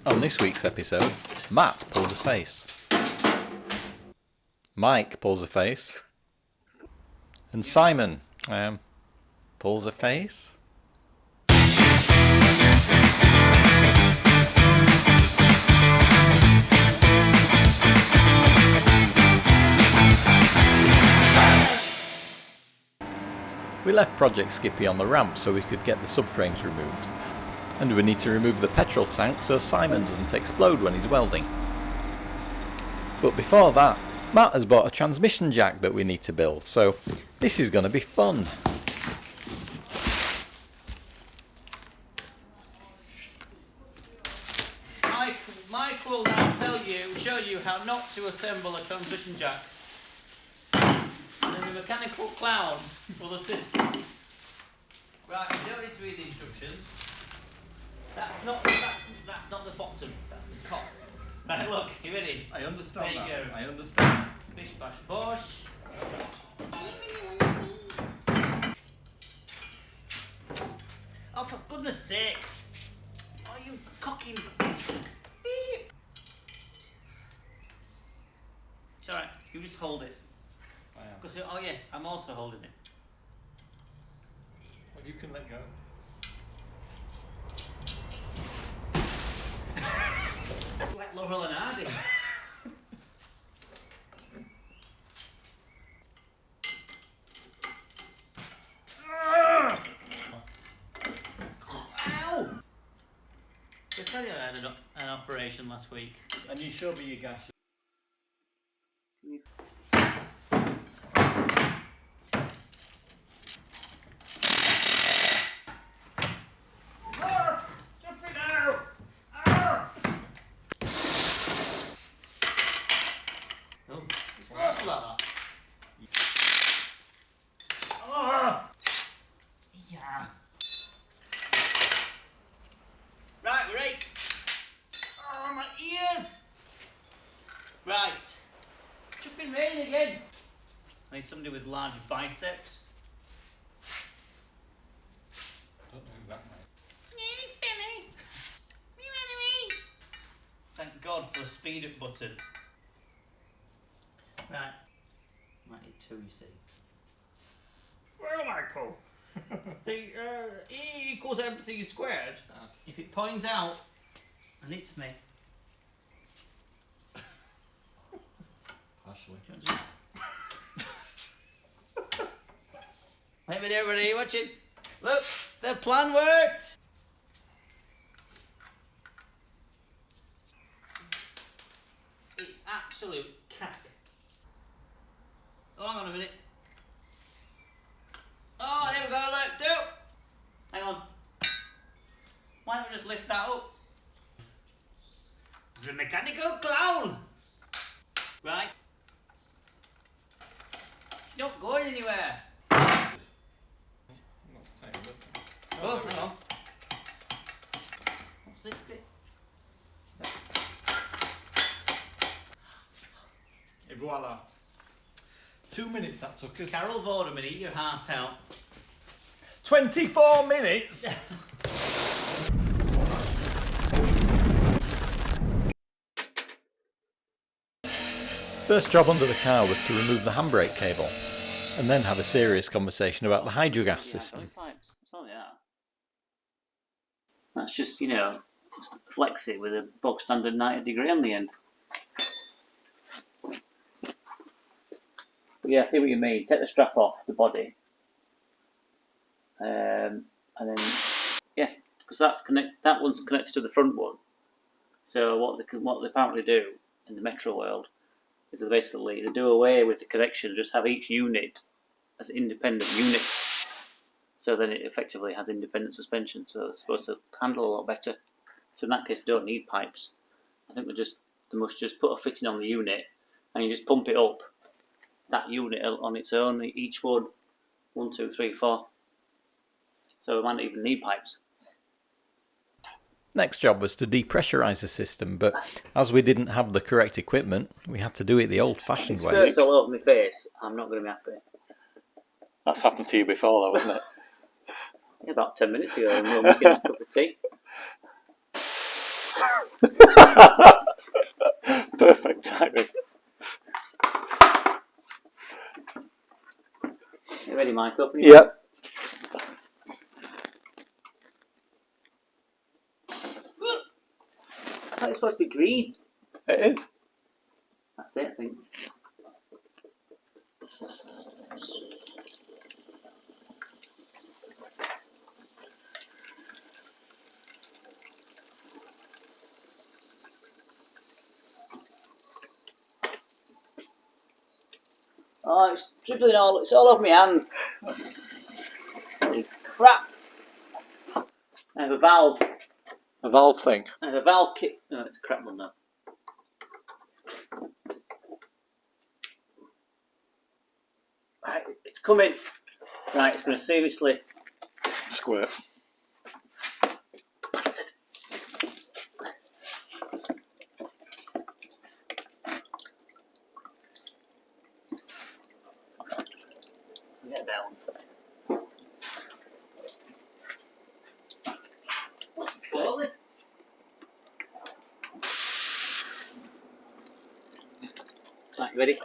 On this week's episode, Matt pulls a face, Mike pulls a face, and Simon pulls a face. We left Project Skippy on the ramp so we could get the subframes removed. And we need to remove the petrol tank so Simon doesn't explode when he's welding. But before that, Matt has bought a transmission jack that we need to build, so this is going to be fun. Mike will now show you how not to assemble a transmission jack. And the mechanical clown will assist. Right, you don't need to read the instructions. That's not the bottom, that's the top. Right, look, you ready? I understand. There you go. I understand. Bish bash bosh. Oh, for goodness sake! Are you cocking? It's alright, you just hold it. I am. Because, oh yeah, I'm also holding it. Well, you can let go. Like Laurel and Hardy. Ow! I tell you I had an operation last week. And you showed me your gash. Yeah. Right, we're right. Oh, my ears. Right. Chuffing rain again. I need somebody with large biceps. Don't do that, mate. Thank God for the speed up button. Right. Might need two, you see. Well, Michael. The E equals MC squared. If it points out and hits me. Ashley. Hey, everybody watching. Look, the plan worked. It's absolute cack. Oh, hang on a minute. Oh, there we go, look, do. Hang on. Why don't we just lift that up? The mechanical clown. Right. You're not going anywhere. That's tight, Oh, hang on. What's this bit? Et voila. 2 minutes that took us. Carol Vorderman, eat your heart out. 24 minutes? First job under the car was to remove the handbrake cable and then have a serious conversation about the hydrogas system. That's only that. That's just, you know, flex it with a bog standard 90-degree on the end. But yeah, I see what you mean. Take the strap off the body. And then, yeah, because that one's connected to the front one. So what they apparently do in the metro world is they basically do away with the connection and just have each unit as independent units. So then it effectively has independent suspension, so it's supposed to handle a lot better. So in that case, we don't need pipes. I think they must just put a fitting on the unit and you just pump it up. That unit on its own, each one, 1, 2, 3, 4. So we might not even need pipes. Next job was to depressurise the system, but as we didn't have the correct equipment, we had to do it the old-fashioned way. Skirts all over my face. I'm not going to be happy. That's happened to you before, though, wasn't it? Yeah, about 10 minutes ago, and we were making a cup of tea. Perfect timing. You ready, Michael? Yep. I thought it's supposed to be green. It is. That's it, I think. Oh, it's dribbling all. It's all over my hands. Holy crap! I have a valve. A valve thing. I have a valve kit. No, it's a crap one now. Right, it's coming. Right, it's going to seriously. Squirt. Bastard. Get down. Slowly. Right, ready?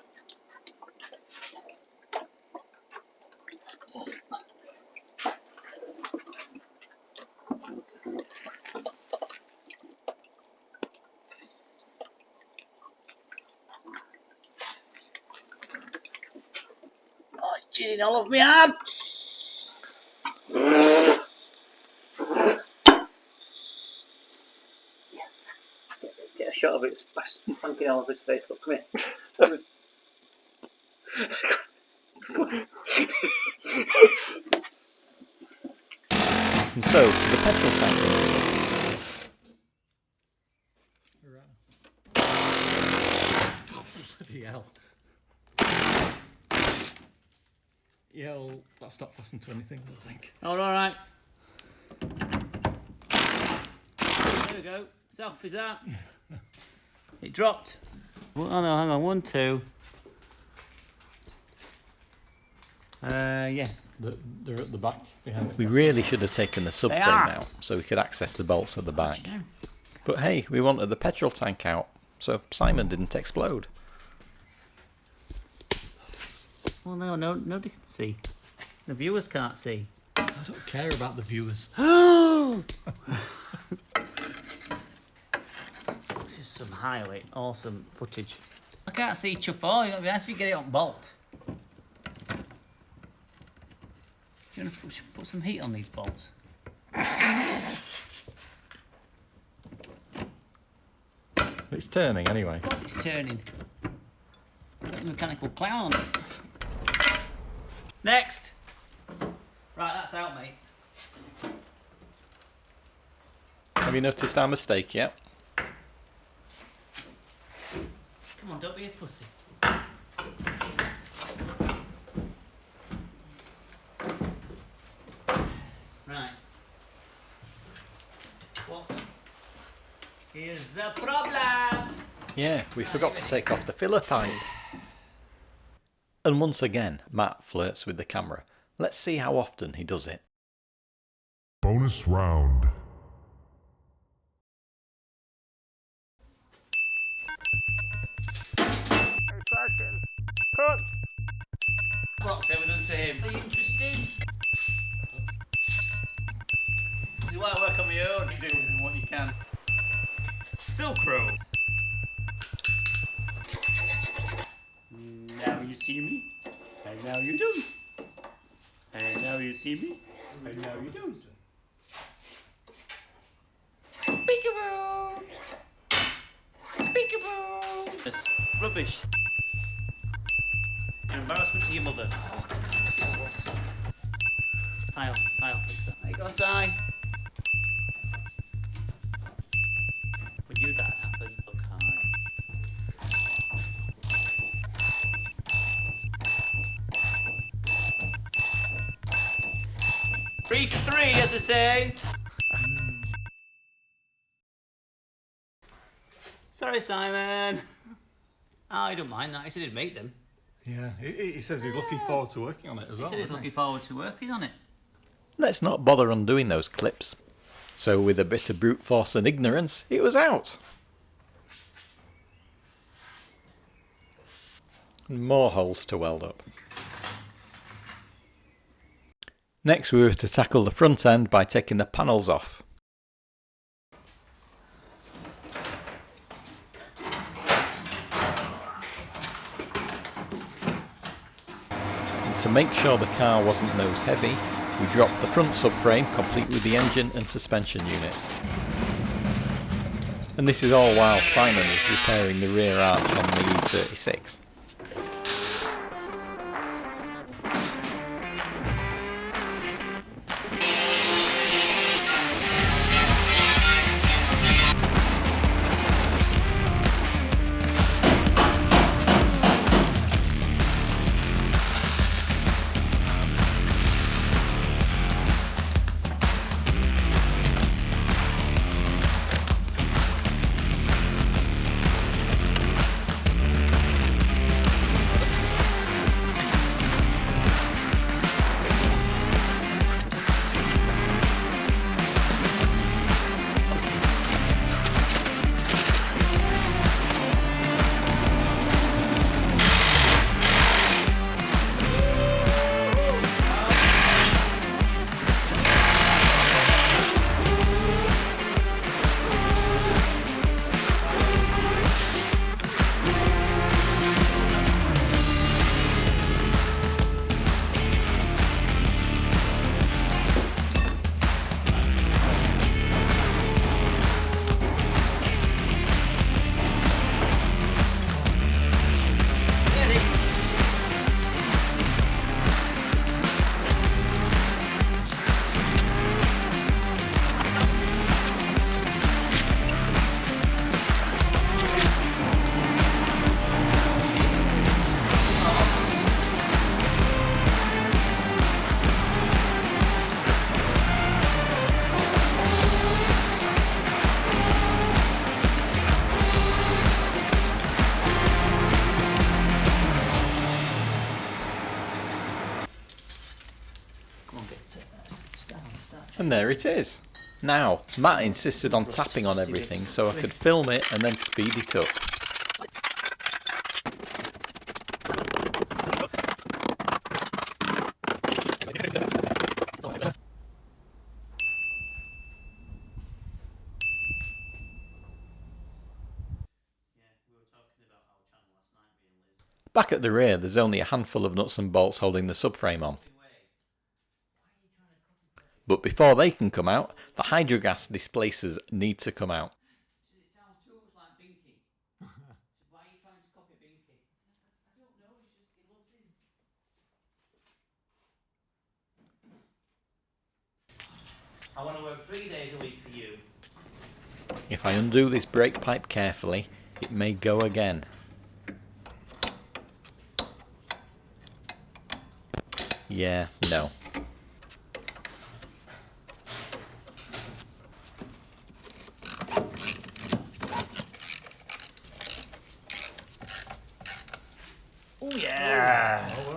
Oh, it's jizzing all over my arm. Get a shot of it spanking all over his face. Look, come here. Come here. And so, the petrol tank. Bloody hell. Yeah, well, that's not fastened to anything, I think. Oh, all right. There we go. Self is that. It dropped. Oh no, hang on. 1, 2. Yeah. They're at the back behind it. We really should have taken the subframe out so we could access the bolts at the back. But hey, we wanted the petrol tank out, so Simon didn't explode. Well, no, nobody can see. The viewers can't see. I don't care about the viewers. This is some highly awesome footage. I can't see chuff all. It'd be nice if you get it on bolt. You want to put some heat on these bolts? It's turning anyway. Of course it's turning. Got a mechanical clown on it. Next! Right, that's out, mate. Have you noticed our mistake yet? Come on, don't be a pussy. Right. What is the problem? Yeah, we forgot to take off the filler pipe. And once again, Matt flirts with the camera. Let's see how often he does it. Bonus round. Cut! What's ever done to him? Are you interested? You want to work on my own? You do with him what you can. Silk Road. Now you see me, and now you don't. And now you see me, and now you don't. Peekaboo! Peekaboo! This rubbish. An embarrassment to your mother. Oh, Style, fix that. There you go, Si. When you that happened, look hard. 3 for 3, as I say. Sorry, Simon. Oh, I don't mind that. He said he'd make them. Yeah, he says he's looking forward to working on it as well. He said he's looking forward to working on it. Let's not bother undoing those clips. So with a bit of brute force and ignorance, it was out. And more holes to weld up. Next we were to tackle the front end by taking the panels off. And to make sure the car wasn't nose heavy, we dropped the front subframe complete with the engine and suspension units. And this is all while Simon is repairing the rear arch on the 36. And there it is. Now, Matt insisted on tapping on everything so I could film it and then speed it up. Back at the rear, there's only a handful of nuts and bolts holding the subframe on. But before they can come out, the hydrogas displacers need to come out. It sounds too much like Binky. Why are you trying to copy Binky? I don't know, it's just, it looks in. I want to work 3 days a week for you. If I undo this brake pipe carefully, it may go again. Yeah, no. Oh yeah! Is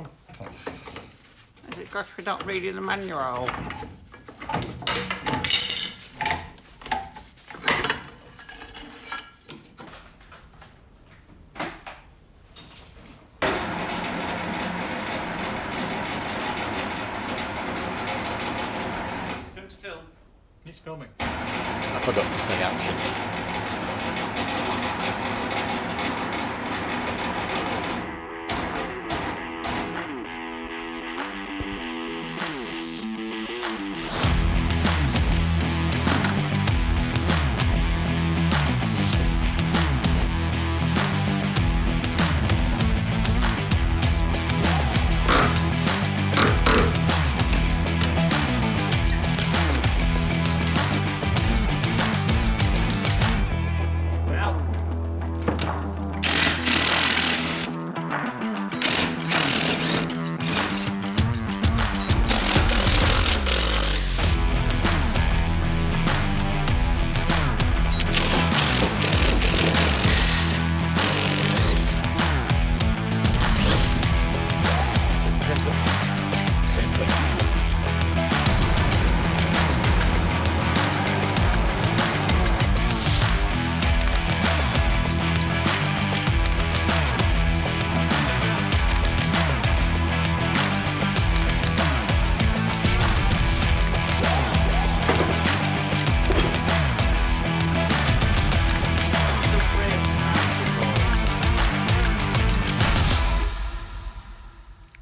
it because we're not reading the manual? Going to film? It's filming. I forgot to say action.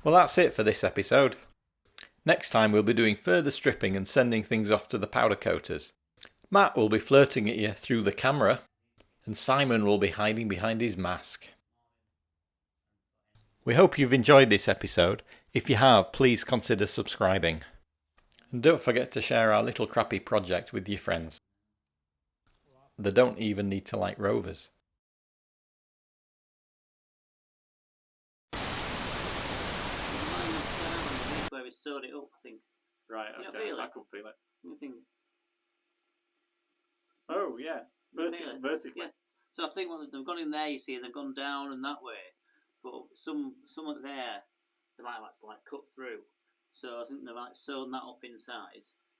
Well, that's it for this episode. Next time we'll be doing further stripping and sending things off to the powder coaters. Matt will be flirting at you through the camera, and Simon will be hiding behind his mask. We hope you've enjoyed this episode. If you have, please consider subscribing. And don't forget to share our little crappy project with your friends. They don't even need to like Rovers. Where we sewed it up, I think. Right, You don't okay, feel it? I can feel it. I think. Oh, yeah, You feel it? vertically. Yeah. So I think when they've gone in there, you see, they've gone down and that way. But some there, they might like to like cut through. So I think they've like sewn that up inside.